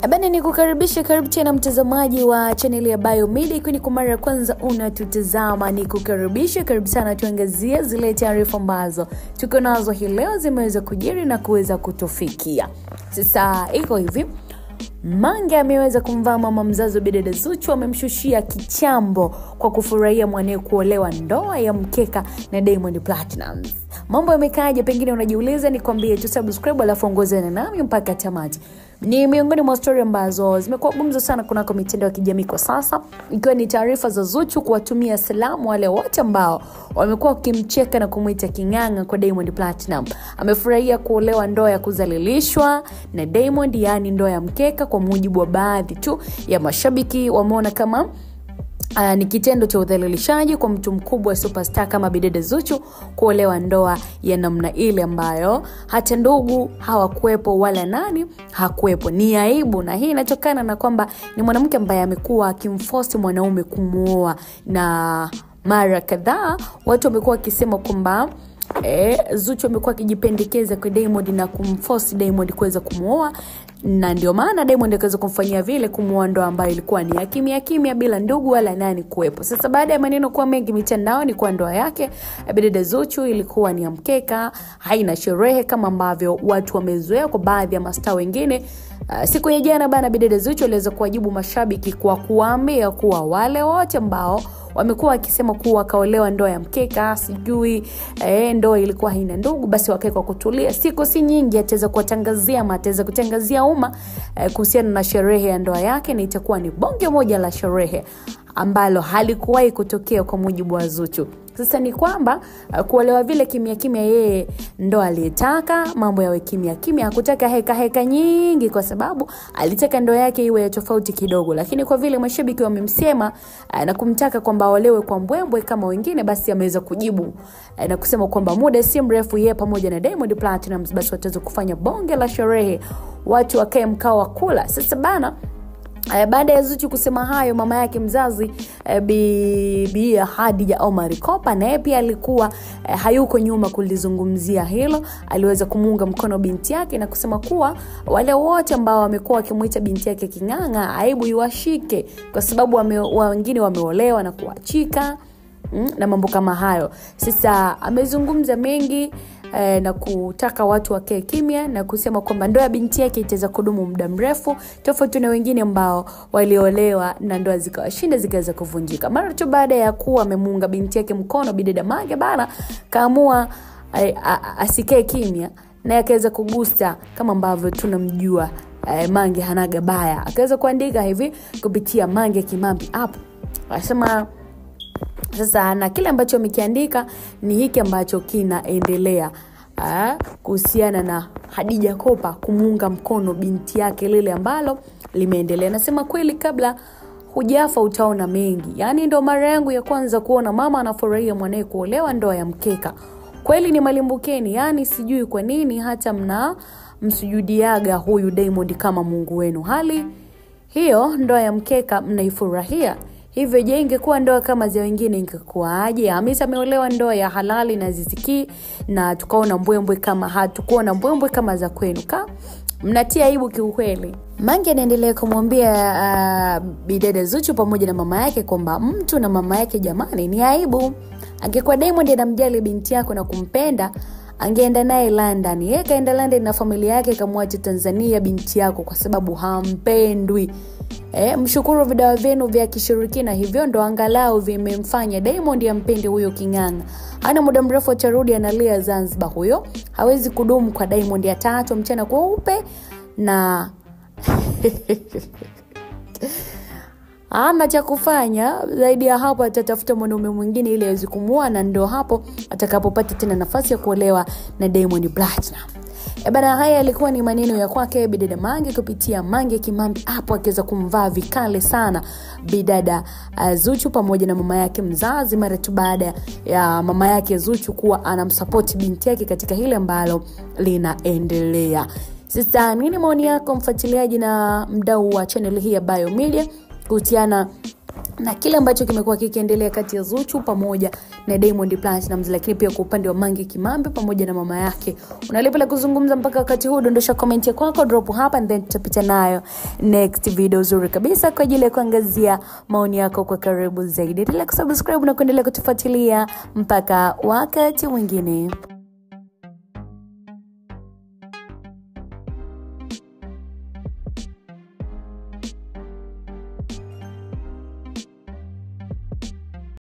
Abana nikukaribisha, karibu tena mtazamaji wa channel ya Biomedia. Ikiwa ni kwa mara ya kwanza unatutazama, nikukaribisha, karibu sana tuangazie zile taarifa ambazo tuko nazo hii leo zimeweza kujiri na kuweza kutufikia. Sasa iko hivi, Mange ameweza kumvaa mama mzazi wa bidada Zuchu, amemshushia kichambo kwa kufurahia mwanae kuolewa ndoa ya mkeka na Diamond Platnumz. Mambo yamekaaje? Pengine unajiuliza, nikwambie tu subscribe alafu ongozana nami mpaka tamati. Ni miongoni mwa story ambazo zimekuwa gumzo sana kunako mitandao ya kijamii kwa sasa, ikiwa ni taarifa za Zuchu kuwatumia salamu wale wote ambao wamekuwa wakimcheka na kumuita kinganga kwa Diamond Platnumz. Amefurahia kuolewa ndoa ya kuzalilishwa na Diamond, yani ndoa ya mkeka. Kwa mujibu wa baadhi tu ya mashabiki, wameona kama ni kitendo cha udhalilishaji kwa mtu mkubwa superstar kama bidada Zuchu kuolewa ndoa ya namna ile ambayo hata ndugu hawakuepo wala nani hakuepo. Ni aibu, na hii inatokana na kwamba ni mwanamke ambaye amekuwa akimforce mwanaume kumuoa, na mara kadhaa watu wamekuwa wakisema kwamba Zuchu amekuwa akijipendekeza kwa Diamond na kumforce Diamond kuweza kumuoa, na ndio maana Diamond akaweza kumfanyia vile, kumuoa ndoa ambayo ilikuwa ni ya kimya kimya bila ndugu wala nani kuepo. Sasa baada ya maneno kuwa mengi mitandaoni kwa ndoa yake bidada Zuchu ilikuwa ni ya mkeka, haina sherehe kama ambavyo watu wamezoea kwa baadhi ya mastaa wengine, siku ya jana bana bidada Zuchu aliweza kuwajibu mashabiki kwa kuwaambia kuwa wale wote ambao wamekuwa akisema kuwa kaolewa ndoa ya mkeka, sijui ndoa ilikuwa haina ndugu, basi wakae kwa kutulia. Siku si nyingi ataweza kuwatangazia ama ataweza kutangazia umma kuhusiana na sherehe ya ndoa yake, na itakuwa ni bonge moja la sherehe ambalo halikuwahi kutokea kwa mujibu wa Zuchu. Sasa ni kwamba kuolewa vile kimya kimya, yeye ndo aliyetaka mambo yawe kimya kimya, hakutaka heka nyingi kwa sababu alitaka ndoa yake iwe ya tofauti kidogo. Lakini kwa vile mashabiki wamemsema na kumtaka kwamba aolewe kwa mbwembwe kama wengine, basi ameweza kujibu na kusema kwamba muda si mrefu yeye pamoja na Diamond Platnumz basi wataweza kufanya bonge la sherehe, watu wakae mkao wa kula. Sasa bana, baada ya Zuchu kusema hayo, mama yake mzazi Bi Khadija Omar Kopa naye pia alikuwa hayuko nyuma kulizungumzia hilo. Aliweza kumuunga mkono binti yake na kusema kuwa wale wote ambao wamekuwa wakimuita binti yake kinganga, aibu iwashike kwa sababu wengine wameolewa na kuachika na mambo kama hayo. Sasa amezungumza mengi na kutaka watu wakae kimya na kusema kwamba ndoa ya binti yake itaweza kudumu muda mrefu, tofauti na wengine ambao waliolewa na ndoa zikawashinda zikaweza kuvunjika. Mara tu baada ya kuwa amemuunga binti yake mkono, bidada Mange bana kaamua asikae kimya na akaweza kugusta kama ambavyo tunamjua Mange hanaga baya. Akaweza kuandika hivi kupitia Mange Kimambi hapo, anasema sasa, na kile ambacho amekiandika ni hiki ambacho kinaendelea kuhusiana na Khadija Kopa kumuunga mkono binti yake, lile ambalo limeendelea. Nasema kweli, kabla hujafa utaona mengi. Yani ndo mara yangu ya kwanza kuona mama anafurahia mwanae kuolewa ndoa ya mkeka. Kweli ni malimbukeni, yani sijui kwa nini hata msujudiaga huyu Diamond kama Mungu wenu. Hali hiyo ndoa ya mkeka mnaifurahia. Hivyo je, ingekuwa ndoa kama za wengine ingekuwaje? Hamisa ameolewa ndoa ya halali na Ziziki na tukaona mbwembwe kama hatukuona mbwembwe kama za kwenu. Mnatia aibu kiukweli. Mange anaendelea kumwambia bidada Zuchu pamoja na mama yake kwamba mtu na mama yake, jamani, ni aibu. Angekuwa Diamond anamjali binti yako na kumpenda, angeenda naye London. Yeye kaenda London na familia yake, kamwacha Tanzania binti yako kwa sababu hampendwi. Mshukuru vidawa vyenu vya kishirikina hivyo ndo angalau vimemfanya Diamond ampende huyo kinganga. Ana muda mrefu atarudi analia Zanzibar huyo. Hawezi kudumu kwa Diamond ya tatu mchana kweupe na ama cha kufanya zaidi ya hapo, atatafuta mwanaume mwingine ili aweze kumuoa, na ndo hapo atakapopata tena nafasi ya kuolewa na Diamond Platnumz. Bana, haya yalikuwa ni maneno ya kwake bidada Mange kupitia Mange Kimambi hapo, akiweza kumvaa vikale sana bidada Zuchu pamoja na mama yake mzazi, mara tu baada ya mama yake Zuchu kuwa anamsupport binti yake katika hile ambalo linaendelea. Sasa nini maoni yako mfuatiliaji na mdau wa channel hii ya Biomedia kuhusiana na kile ambacho kimekuwa kikiendelea kati ya Zuchu pamoja na Diamond Platnumz, lakini pia kwa upande wa Mange Kimambi pamoja na mama yake. Unalipa la kuzungumza mpaka wakati huu? Dondosha comment yako, drop hapa and then tutapita nayo next video nzuri kabisa kwa ajili ya kuangazia maoni yako kwa karibu zaidi. Endelea kusubscribe na kuendelea kutufuatilia mpaka wakati mwingine.